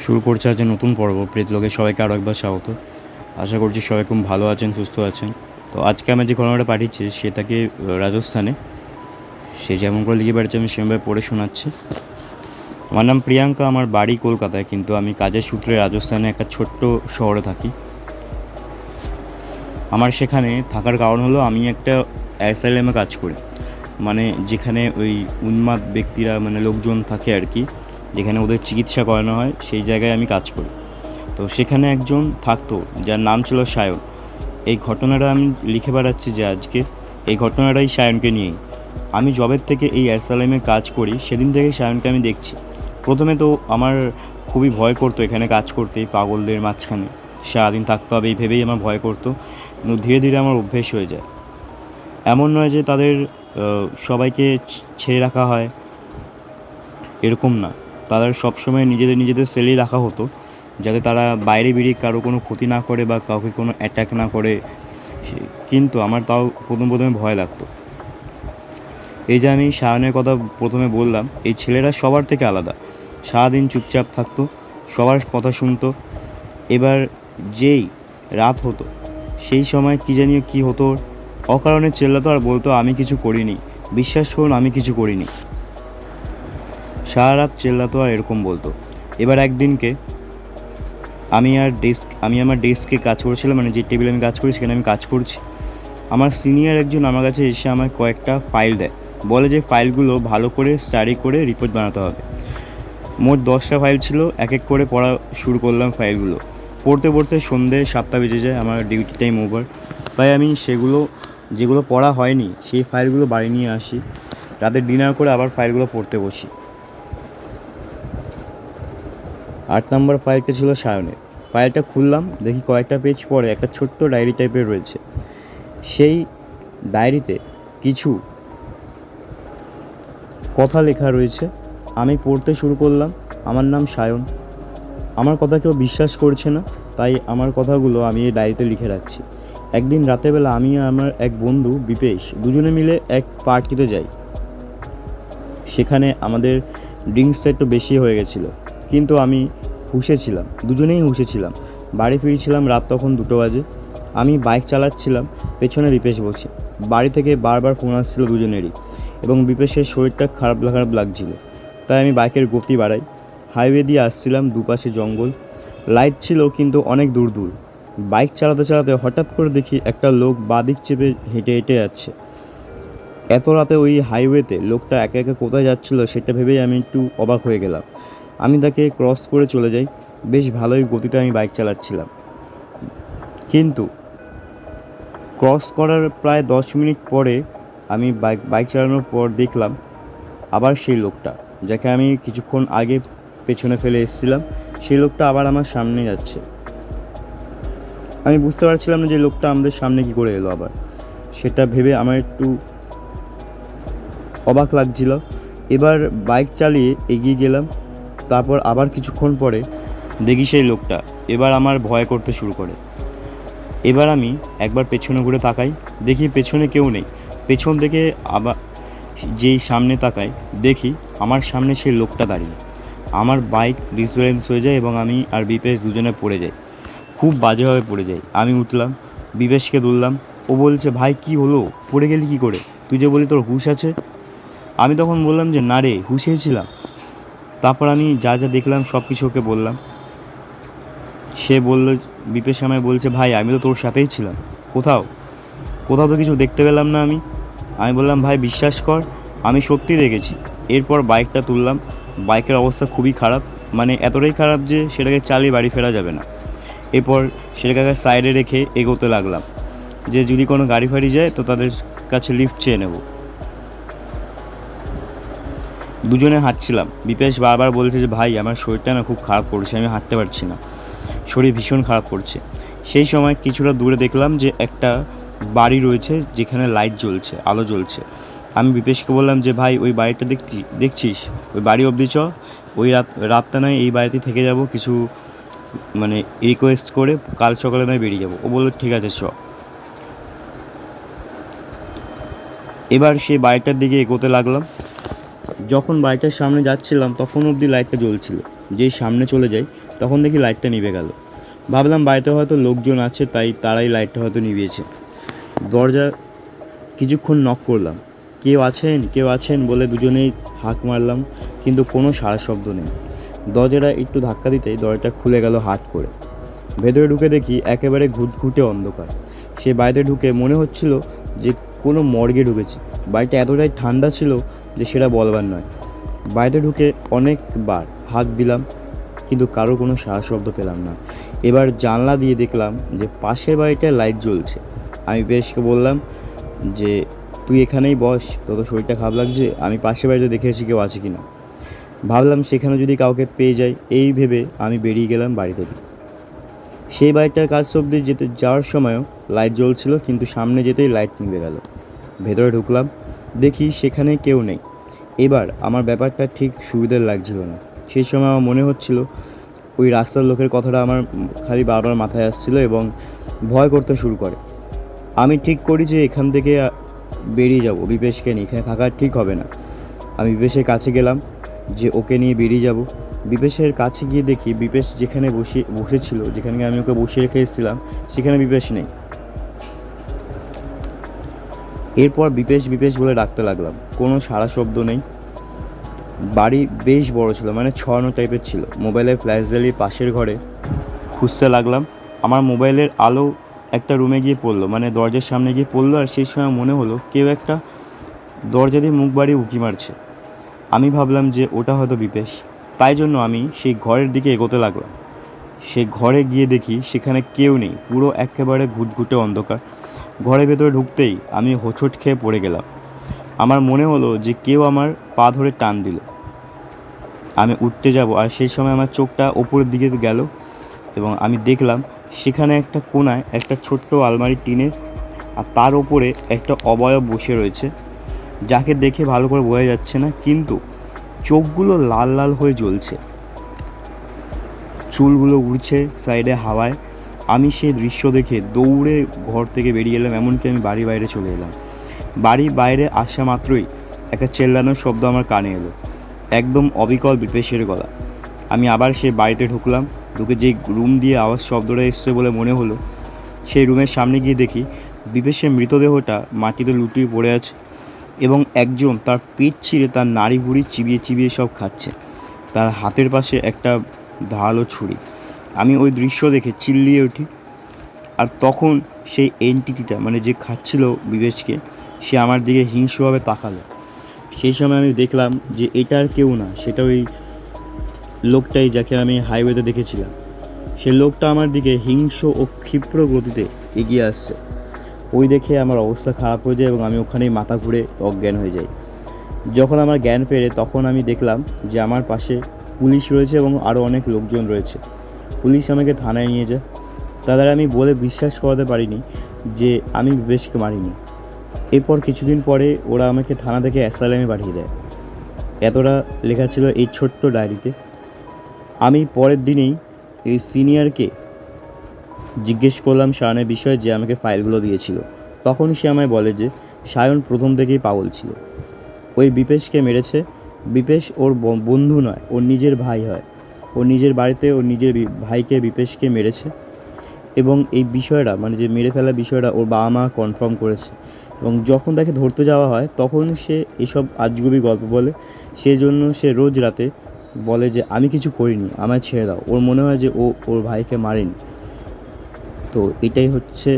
শুরু করছে আজ নতুন পর্ব প্রেতলোকে সবাইকে আরও একবার স্বাগত। আশা করছি সবাই খুব ভালো আছেন, সুস্থ আছেন। তো আজকে আমি যে ঘটনাটা পাঠিয়েছি সে তাকে রাজস্থানে, সে যেমন করে লিখে বেড়াচ্ছে আমি সেভাবে পড়ে শোনাচ্ছি। আমার নাম প্রিয়াঙ্কা, আমার বাড়ি কলকাতায়, কিন্তু আমি কাজের সূত্রে রাজস্থানে একটা ছোট্ট শহরে থাকি। আমার সেখানে থাকার কারণ হলো আমি একটা অ্যাসাইলামে কাজ করি, মানে যেখানে ওই উন্মাদ ব্যক্তিরা মানে লোকজন থাকে আর কি, যেখানে ওদের চিকিৎসা করানো হয়, সেই জায়গায় আমি কাজ করি। তো সেখানে একজন থাকতো যার নাম ছিল সায়ন। এই ঘটনাটা আমি লিখে বেড়াচ্ছি যে আজকে এই ঘটনাটাই সায়নকে নিয়েই। আমি জবের থেকে এই অ্যাসাইলামে কাজ করি, সেদিন থেকেই সায়নকে আমি দেখছি। প্রথমে তো আমার খুবই ভয় করতো এখানে কাজ করতে, এই পাগলদের মাঝখানে সারাদিন থাকতে হবে এই ভেবেই আমার ভয় করতো, কিন্তু ধীরে ধীরে আমার অভ্যেস হয়ে যায়। এমন নয় যে তাদের সবাইকে ছেড়ে রাখা হয়, এরকম না। তাদের সবসময় নিজেদের সেলেই রাখা হতো, যাতে তারা বাইরে বেরিয়ে কারো কোনো ক্ষতি না করে বা কাউকে কোনো অ্যাটাক না করে। কিন্তু আমার তাও প্রথমে ভয় লাগতো। এই যে আমি সায়নের কথা প্রথমে বললাম, এই ছেলেরা সবার থেকে আলাদা, সারাদিন চুপচাপ থাকতো, সবার কথা শুনতো। এবার যেই রাত হতো সেই সময় কী জানি কী হতো, অকারণে চেল্লাতো আর বলতো আমি কিছু করিনি, বিশ্বাস করুন আমি কিছু করিনি। সারা রাত চেল্লাতো আর এরকম বলতো। এবার একদিনকে আমি আমার ডেস্কে কাজ করছিলাম, মানে যে টেবিলে আমি কাজ করি সেখানে আমি কাজ করছি। আমার সিনিয়র একজন আমার কাছে এসে আমায় কয়েকটা ফাইল দেয়, বলে যে ফাইলগুলো ভালো করে স্টাডি করে রিপোর্ট বানাতে হবে। মোট 10টা ফাইল ছিল, এক এক করে পড়া শুরু করলাম ফাইলগুলো। পড়তে পড়তে সন্ধ্যে 7টা বেজে যায়, আমার ডিউটি টাইম ওভার। তাই আমি যেগুলো পড়া হয়নি সেই ফাইলগুলো বাড়ি নিয়ে আসি, রাতে ডিনার করে আবার ফাইলগুলো পড়তে বসি। 8 নম্বর ফাইলটা ছিল সায়নের। ফাইলটা খুললাম, দেখি কয়েকটা পেজ পরে একটা ছোট্ট ডায়েরি টাইপের রয়েছে। সেই ডায়েরিতে কিছু কথা লেখা রয়েছে। আমি পড়তে শুরু করলাম। আমার নাম সায়ন। আমার কথা কেউ বিশ্বাস করছে না, তাই আমার কথাগুলো আমি এই ডায়েরিতে লিখে রাখছি। একদিন রাতেরবেলা আমি আর আমার এক বন্ধু বিপেশ দুজনে মিলে এক পার্টিতে যাই। সেখানে আমাদের ড্রিঙ্কসটা একটু বেশি হয়ে গেছিলো, কিন্তু আমি হুঁশে ছিলাম, দুজনেই হুঁশে ছিলাম। বাড়ি ফিরছিলাম, রাত তখন 2টো বাজে। আমি বাইক চালাচ্ছিলাম, পেছনে বিপেশ বসে। বাড়ি থেকে বারবার ফোন আসছিল দুজনেরই, এবং বিপেশের শরীরটা খারাপ লাগছিল। তাই আমি বাইকের গতি বাড়াই। হাইওয়ে দিয়ে আসছিলাম, দুপাশে জঙ্গল, লাইট ছিল কিন্তু অনেক দূর দূর। বাইক চালাতে চালাতে হঠাৎ করে দেখি একটা লোক বাদিক চেপে হেঁটে হেঁটে যাচ্ছে। এত রাতে ওই হাইওয়েতে লোকটা একা একা কোথায় যাচ্ছিল সেটা ভেবেই আমি একটু অবাক হয়ে গেলাম। আমি তাকে ক্রস করে চলে যাই। বেশ ভালোই গতিতে আমি বাইক চালাচ্ছিলাম, কিন্তু ক্রস করার প্রায় 10 মিনিট পরে আমি বাইক চালানোর পর দেখলাম আবার সেই লোকটা, যাকে আমি কিছুক্ষণ আগে পেছনে ফেলে এসেছিলাম, সেই লোকটা আবার আমার সামনে যাচ্ছে। আমি বুঝতে পারছিলাম না যে লোকটা আমাদের সামনে কী করে এলো আবার, সেটা ভেবে আমার একটু অবাক লাগছিল। এবার বাইক চালিয়ে এগিয়ে গেলাম। তারপর আবার কিছুক্ষণ পরে দেখি সেই লোকটা এবার আমার ভয় করতে শুরু করে। এবার আমি একবার পেছনে ঘুরে তাকাই, দেখি পেছনে কেউ নেই। পেছন থেকে আবার যেই সামনে তাকাই, দেখি আমার সামনে সেই লোকটা দাঁড়িয়ে। আমার বাইক ডিসব্যালেন্স হয়ে যায় এবং আমি আর বিপেশ দুজনে পড়ে যাই, খুব বাজেভাবে পড়ে যাই। আমি উঠলাম, বিপেশকে তুললাম। ও বলছে ভাই কী হলো, পড়ে গেলি কী করে? তুই যে বলি তোর হুঁশ আছে। আমি তখন বললাম যে না রে, হুঁশেই ছিলাম। তারপর আমি যা যা দেখলাম সব কিছু ওকে বললাম। সে বললো, বিপেশ আমায় বলছে ভাই আমি তো তোর সাথেই ছিলাম, কোথাও কোথাও তো কিছু দেখতে পেলাম না আমি। আমি বললাম ভাই বিশ্বাস কর, আমি সত্যি দেখেছি। এরপর বাইকটা তুললাম। বাইকের অবস্থা খুবই খারাপ, মানে এতটাই খারাপ যে সেটাকে চালিয়ে বাড়ি ফেরা যাবে না। এরপর সেটাকে সাইডে রেখে এগোতে লাগলাম, যে যদি কোনো গাড়ি ফাড়ি যায় তো তাদের কাছে লিফট চেয়ে নেব। দুজনে হাঁটছিলাম। বিপেশ বারবার বলছে যে ভাই আমার শরীরটা না খুব খারাপ করছে, আমি হাঁটতে পারছি না, শরীর ভীষণ খারাপ করছে। সেই সময় কিছুটা দূরে দেখলাম যে একটা বাড়ি রয়েছে যেখানে লাইট জ্বলছে, আলো জ্বলছে। আমি বিপেশকে বললাম যে ভাই ওই বাড়িটা দেখছিস, ওই বাড়ি অবধি চ, ওই রাতটা নয় এই বাড়িতে থেকে যাব, কিছু মানে রিকোয়েস্ট করে কাল সকালে নয় বেরিয়ে যাব। ও বললো ঠিক আছে চ। এবার সেই বাড়িটার দিকে এগোতে লাগলাম। যখন বাড়িটার সামনে যাচ্ছিলাম তখন অবধি লাইটটা জ্বলছিল। যেই সামনে চলে যাই তখন দেখি লাইটটা নিভে গেল। ভাবলাম বাড়িতে হয়তো লোকজন আছে, তাই তারাই লাইটটা হয়তো নিভিয়েছে। দরজা কিছুক্ষণ নক করলাম, কেউ আছেন কেউ আছেন বলে দুজনেই হাঁক মারলাম, কিন্তু কোনো সাড়া শব্দ নেই। দরজাটা একটু ধাক্কা দিতেই দরজাটা খুলে গেল হাট করে। ভেতরে ঢুকে দেখি একেবারে ঘুটঘুটে অন্ধকার। সে বাড়িতে ঢুকে মনে হচ্ছিল যে কোনো মর্গে ঢুকেছি। বাড়িটা এতটাই ঠান্ডা ছিল যে সেটা বলবার নয়। বাড়িতে ঢুকে অনেকবার হাঁক দিলাম, কিন্তু কারো কোনো সাড়া শব্দ পেলাম না। এবার জানলা দিয়ে দেখলাম যে পাশের বাড়িটায় লাইট জ্বলছে। আমি বিপেশকে বললাম যে তুই এখানেই বস, তোর শরীরটা খারাপ লাগছে, আমি পাশের বাড়িতে দেখে এসে কেউ আছে কি না। ভাবলাম সেখানে যদি কাউকে পেয়ে যাই, এই ভেবে আমি বেরিয়ে গেলাম বাড়ি থেকে। সেই বাড়িটার কাজ অবধি যাওয়ার সময়ও লাইট জ্বলছিল, কিন্তু সামনে যেতেই লাইট নিভে গেল। ভেতরে ঢুকলাম, দেখি সেখানে কেউ নেই। এবার আমার ব্যাপারটা ঠিক সুবিধার লাগছিল না। সেই সময় আমার মনে হচ্ছিল ওই রাস্তার লোকের কথাটা আমার খালি বারবার মাথায় আসছিল এবং ভয় করতে শুরু করে। আমি ঠিক করি যে এখান থেকে বেরিয়ে যাব, বিপেশকে নিয়ে এখানে থাকা ঠিক হবে না। আমি বিপেশের কাছে গেলাম যে ওকে নিয়ে বেরিয়ে যাব। বিপেশের কাছে গিয়ে দেখি বিপেশ যেখানে বসেছিল, যেখানে আমি ওকে বসিয়ে রেখে এসেছিলাম, সেখানে বিপেশ নেই। এরপর বিপেশ বিপেশ বলে ডাকতে লাগলাম, কোনো সাড়া শব্দ নেই। বাড়ি বেশ বড় ছিল, মানে ছড়ানো টাইপের ছিল। মোবাইলের ফ্ল্যাশ জ্বালিয়ে পাশের ঘরে খুঁজতে লাগলাম। আমার মোবাইলের আলো একটা রুমে গিয়ে পড়লো, মানে দরজার সামনে গিয়ে পড়লো, আর সেই সময় মনে হলো কেউ একটা দরজা দিয়ে মুখ বাড়িয়ে উঁকি মারছে। আমি ভাবলাম যে ওটা হয়তো বিপেশ, তাই জন্য আমি সেই ঘরের দিকে এগোতে লাগলাম। সেই ঘরে গিয়ে দেখি সেখানে কেউ নেই, পুরো একেবারে ঘুটঘুটে অন্ধকার। ঘরের ভেতরে ঢুকতেই আমি হোঁচট খেয়ে পড়ে গেলাম। আমার মনে হলো যে কেউ আমার পা ধরে টান দিল। আমি উঠতে যাব, আর সেই সময় আমার চোখটা ওপরের দিকে গেল এবং আমি দেখলাম সেখানে একটা কোণায় একটা ছোট্ট আলমারি টিনের, আর তার ওপরে একটা অবয়ব বসে রয়েছে, যাকে দেখে ভালো করে বোঝা যাচ্ছে না, কিন্তু চোখগুলো লাল লাল হয়ে জ্বলছে, চুলগুলো উড়ছে সাইডে হাওয়ায়। আমি সেই দৃশ্য দেখে দৌড়ে ঘর থেকে বেরিয়ে এলাম, এমনকি আমি বাড়ির বাইরে চলে এলাম। বাড়ির বাইরে আসা মাত্রই একটা চেল্লানোর শব্দ আমার কানে এলো, একদম অবিকল বিপেশের গলা। আমি আবার সেই বাড়িতে ঢুকলাম। ঢুকে যেই রুম দিয়ে আওয়াজ শব্দটা এসছে বলে মনে হলো, সেই রুমের সামনে গিয়ে দেখি বিপেশের মৃতদেহটা মাটিতে লুটিয়ে পড়ে আছে এবং একজন তার পেট ছিঁড়ে তার নাড়ি ভুড়ি চিবিয়ে চিবিয়ে সব খাচ্ছে। তার হাতের পাশে একটা ধারালো ছুরি। আমি ওই দৃশ্য দেখে চিল্লিয়ে উঠি। আর তখন সেই এন্টিটিটা, মানে যে খাচ্ছিল বিবেশকে, সে আমার দিকে হিংস্রভাবে তাকালো। সেই সময় আমি দেখলাম যে এটা আর কেউ না, সেটা ওই লোকটাই যাকে আমি হাইওয়েতে দেখেছিলাম। সে লোকটা আমার দিকে হিংস্র ও ক্ষিপ্র গতিতে এগিয়ে আসছে। ওই দেখে আমার অবস্থা খারাপ হয়ে যায় এবং আমি ওখানেই মাথা ঘুরে অজ্ঞান হয়ে যাই। যখন আমার জ্ঞান ফেরে তখন আমি দেখলাম যে আমার পাশে পুলিশ রয়েছে এবং আরও অনেক লোকজন রয়েছে। পুলিশ আমাকে থানায় নিয়ে যায়। তাদের আমি বলে বিশ্বাস করাতে পারিনি যে আমি বিবেশকে মারিনি। এরপর কিছুদিন পরে ওরা আমাকে থানা থেকে অ্যাসাইলামে পাঠিয়ে দেয়। এতটা লেখা ছিল এই ছোট্ট ডায়েরিতে। আমি পরের দিনেই এই সিনিয়রকে জিজ্ঞেস করলাম সায়নের বিষয়ে, যে আমাকে ফাইলগুলো দিয়েছিল। তখন সে আমায় বলে যে সায়ন প্রথম থেকেই পাগল ছিল। ওই বিপেশকে মেরেছে। বিপেশ ওর বন্ধু নয়, ওর নিজের ভাই হয়। ও নিজের বাড়িতে ওর নিজের ভাইকে, বিপেশকে মেরেছে এবং এই বিষয়টা, মানে যে মেরে ফেলার বিষয়টা, ওর বাবা মা কনফার্ম করেছে। এবং যখন তাকে ধরতে যাওয়া হয় তখন সে এসব আজগুবি গল্প বলে। সেই জন্য সে রোজ রাতে বলে যে আমি কিছু করিনি, আমায় ছেড়ে দাও। ওর মনে হয় যে ও ওর ভাইকে মারেনি। তো এটাই হচ্ছে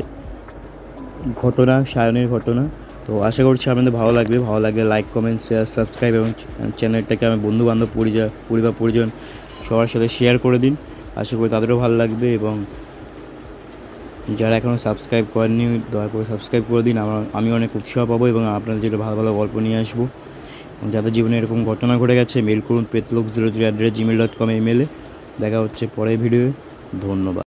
ঘটনা, সায়নের ঘটনা। তো আশা করছি আপনাদের ভালো লাগবে। ভালো লাগলে লাইক, কমেন্ট, শেয়ার, সাবস্ক্রাইব এবং চ্যানেলটাকে আমার বন্ধুবান্ধব, পরিবার পরিজন সবার সাথে শেয়ার করে দিন। আশা করি তাদেরও ভালো লাগবে এবং যারা এখনও সাবস্ক্রাইব করেননি দয়া করে সাবস্ক্রাইব করে দিন। আমি অনেক উৎসাহ পাবো এবং আপনাদের যেটা ভালো ভালো গল্প নিয়ে আসবো। যাদের জীবনে এরকম ঘটনা ঘটে গেছে মেল করুন petlok03@gmail.com ইমেলে। দেখা হচ্ছে পরের ভিডিওয়ে। ধন্যবাদ।